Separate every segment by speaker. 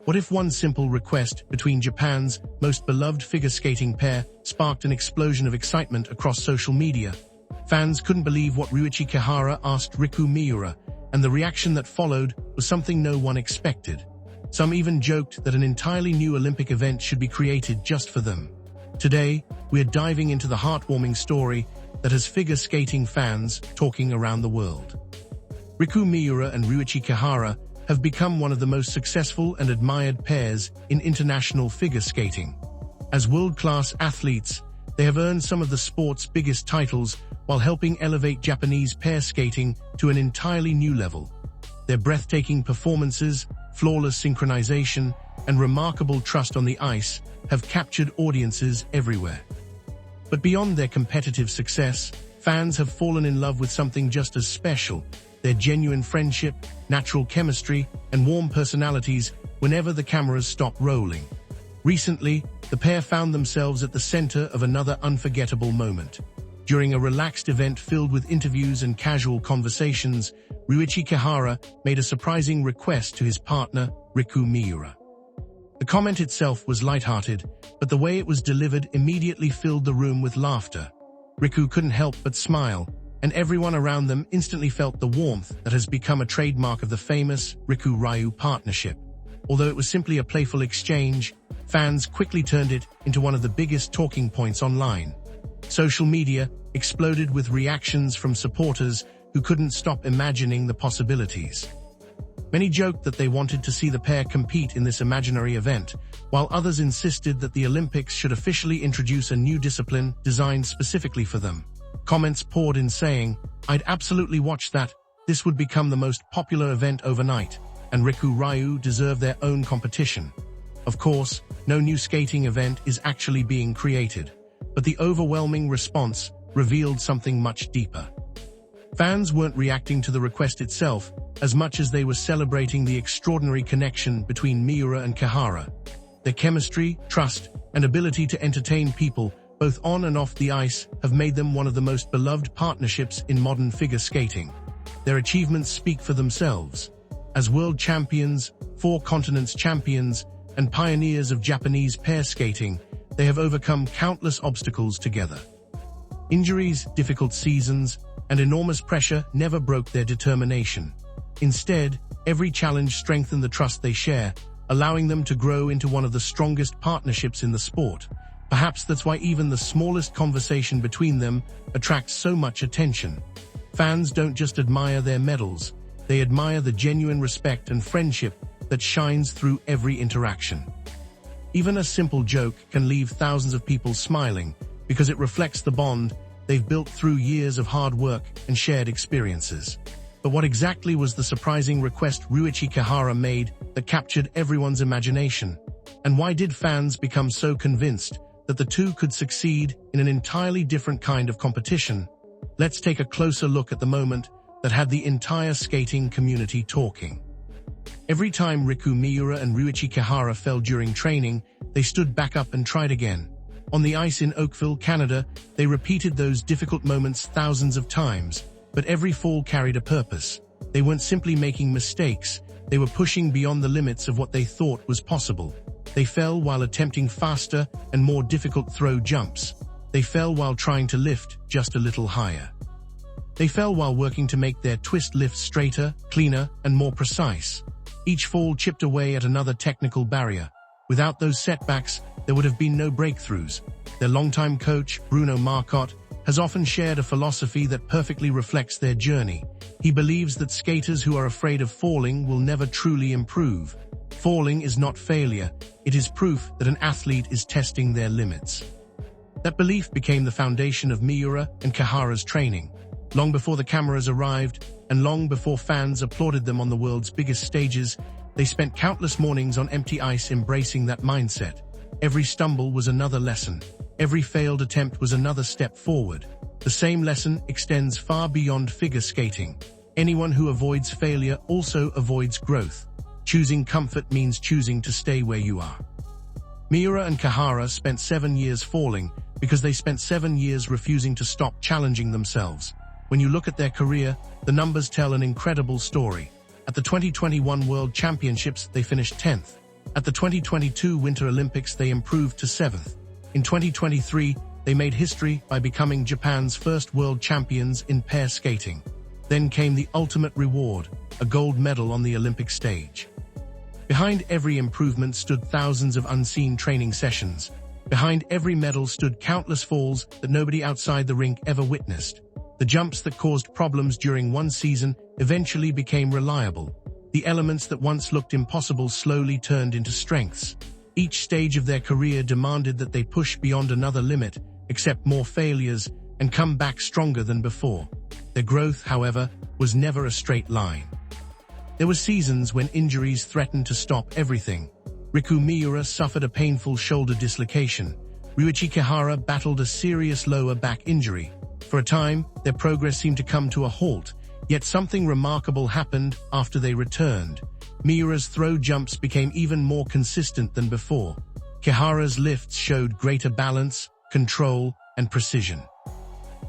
Speaker 1: What if one simple request between Japan's most beloved figure skating pair sparked an explosion of excitement across social media? Fans couldn't believe what Ryuichi Kihara asked Riku Miura, and the reaction that followed was something no one expected. Some even joked that an entirely new Olympic event should be created just for them. Today, we're diving into the heartwarming story that has figure skating fans talking around the world. Riku Miura and Ryuichi Kihara have become one of the most successful and admired pairs in international figure skating. As world-class athletes, they have earned some of the sport's biggest titles while helping elevate Japanese pair skating to an entirely new level. Their breathtaking performances, flawless synchronization, and remarkable trust on the ice have captured audiences everywhere. But beyond their competitive success, fans have fallen in love with something just as special: their genuine friendship, natural chemistry, and warm personalities whenever the cameras stop rolling. Recently, the pair found themselves at the center of another unforgettable moment. During a relaxed event filled with interviews and casual conversations, Ryuichi Kihara made a surprising request to his partner, Riku Miura. The comment itself was lighthearted, but the way it was delivered immediately filled the room with laughter. Riku couldn't help but smile, and everyone around them instantly felt the warmth that has become a trademark of the famous Riku Ryu partnership. Although it was simply a playful exchange, fans quickly turned it into one of the biggest talking points online. Social media exploded with reactions from supporters who couldn't stop imagining the possibilities. Many joked that they wanted to see the pair compete in this imaginary event, while others insisted that the Olympics should officially introduce a new discipline designed specifically for them. Comments poured in saying, "I'd absolutely watch that, this would become the most popular event overnight, and Riku Ryu deserve their own competition." Of course, no new skating event is actually being created, but the overwhelming response revealed something much deeper. Fans weren't reacting to the request itself as much as they were celebrating the extraordinary connection between Miura and Kihara. Their chemistry, trust, and ability to entertain people both on and off the ice have made them one of the most beloved partnerships in modern figure skating. Their achievements speak for themselves. As world champions, four continents champions, and pioneers of Japanese pair skating, they have overcome countless obstacles together. Injuries, difficult seasons, and enormous pressure never broke their determination. Instead, every challenge strengthened the trust they share, allowing them to grow into one of the strongest partnerships in the sport. Perhaps that's why even the smallest conversation between them attracts so much attention. Fans don't just admire their medals, they admire the genuine respect and friendship that shines through every interaction. Even a simple joke can leave thousands of people smiling because it reflects the bond they've built through years of hard work and shared experiences. But what exactly was the surprising request Ryuichi Kihara made that captured everyone's imagination? And why did fans become so convinced that the two could succeed in an entirely different kind of competition? Let's take a closer look at the moment that had the entire skating community talking. Every time Riku Miura and Ryuichi Kihara fell during training, they stood back up and tried again. On the ice in Oakville, Canada, they repeated those difficult moments thousands of times, but every fall carried a purpose. They weren't simply making mistakes, they were pushing beyond the limits of what they thought was possible. They fell while attempting faster and more difficult throw jumps. They fell while trying to lift just a little higher. They fell while working to make their twist lifts straighter, cleaner, and more precise. Each fall chipped away at another technical barrier. Without those setbacks, there would have been no breakthroughs. Their longtime coach, Bruno Marcotte, has often shared a philosophy that perfectly reflects their journey. He believes that skaters who are afraid of falling will never truly improve. Falling is not failure, it is proof that an athlete is testing their limits. That belief became the foundation of Miura and Kihara's training. Long before the cameras arrived, and long before fans applauded them on the world's biggest stages, they spent countless mornings on empty ice embracing that mindset. Every stumble was another lesson. Every failed attempt was another step forward. The same lesson extends far beyond figure skating. Anyone who avoids failure also avoids growth. Choosing comfort means choosing to stay where you are. Miura and Kihara spent 7 years falling because they spent 7 years refusing to stop challenging themselves. When you look at their career, the numbers tell an incredible story. At the 2021 World Championships, they finished 10th. At the 2022 Winter Olympics, they improved to 7th. In 2023, they made history by becoming Japan's first world champions in pair skating. Then came the ultimate reward, a gold medal on the Olympic stage. Behind every improvement stood thousands of unseen training sessions. Behind every medal stood countless falls that nobody outside the rink ever witnessed. The jumps that caused problems during one season eventually became reliable. The elements that once looked impossible slowly turned into strengths. Each stage of their career demanded that they push beyond another limit, accept more failures, and come back stronger than before. Their growth, however, was never a straight line. There were seasons when injuries threatened to stop everything. Riku Miura suffered a painful shoulder dislocation. Ryuichi Kihara battled a serious lower back injury. For a time, their progress seemed to come to a halt, yet something remarkable happened after they returned. Miura's throw jumps became even more consistent than before. Kihara's lifts showed greater balance, control, and precision.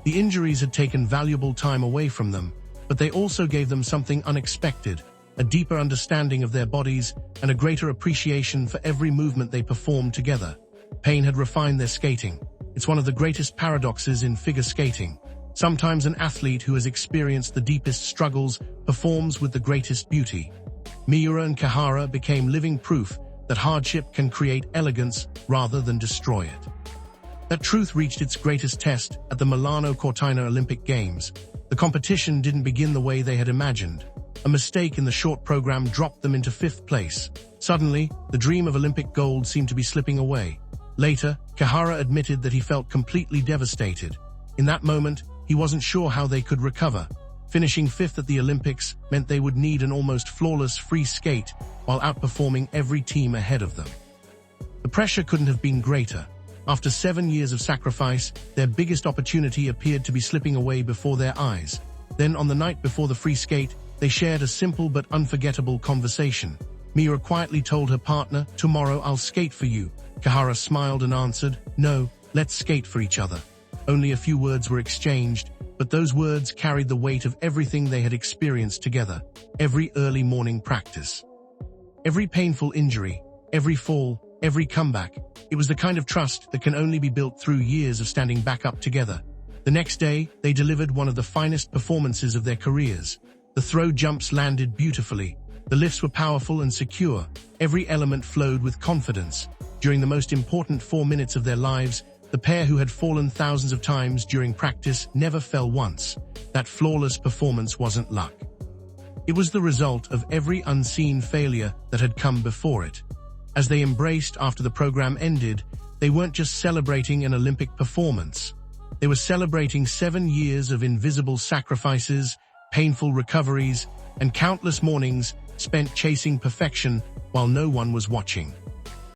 Speaker 1: The injuries had taken valuable time away from them, but they also gave them something unexpected, a deeper understanding of their bodies and a greater appreciation for every movement they performed together. Pain had refined their skating. It's one of the greatest paradoxes in figure skating. Sometimes an athlete who has experienced the deepest struggles performs with the greatest beauty. Miura and Kihara became living proof that hardship can create elegance rather than destroy it. That truth reached its greatest test at the Milano Cortina Olympic Games. The competition didn't begin the way they had imagined. A mistake in the short program dropped them into 5th place. Suddenly, the dream of Olympic gold seemed to be slipping away. Later, Kihara admitted that he felt completely devastated. In that moment, he wasn't sure how they could recover. Finishing 5th at the Olympics meant they would need an almost flawless free skate while outperforming every team ahead of them. The pressure couldn't have been greater. After 7 years of sacrifice, their biggest opportunity appeared to be slipping away before their eyes. Then, on the night before the free skate, they shared a simple but unforgettable conversation. Miura quietly told her partner, "Tomorrow I'll skate for you." Kihara smiled and answered, "No, let's skate for each other." Only a few words were exchanged, but those words carried the weight of everything they had experienced together. Every early morning practice, every painful injury, every fall, every comeback. It was the kind of trust that can only be built through years of standing back up together. The next day, they delivered one of the finest performances of their careers. The throw jumps landed beautifully. The lifts were powerful and secure. Every element flowed with confidence. During the most important 4 minutes of their lives, the pair who had fallen thousands of times during practice never fell once. That flawless performance wasn't luck. It was the result of every unseen failure that had come before it. As they embraced after the program ended, they weren't just celebrating an Olympic performance. They were celebrating 7 years of invisible sacrifices, painful recoveries, and countless mornings spent chasing perfection while no one was watching.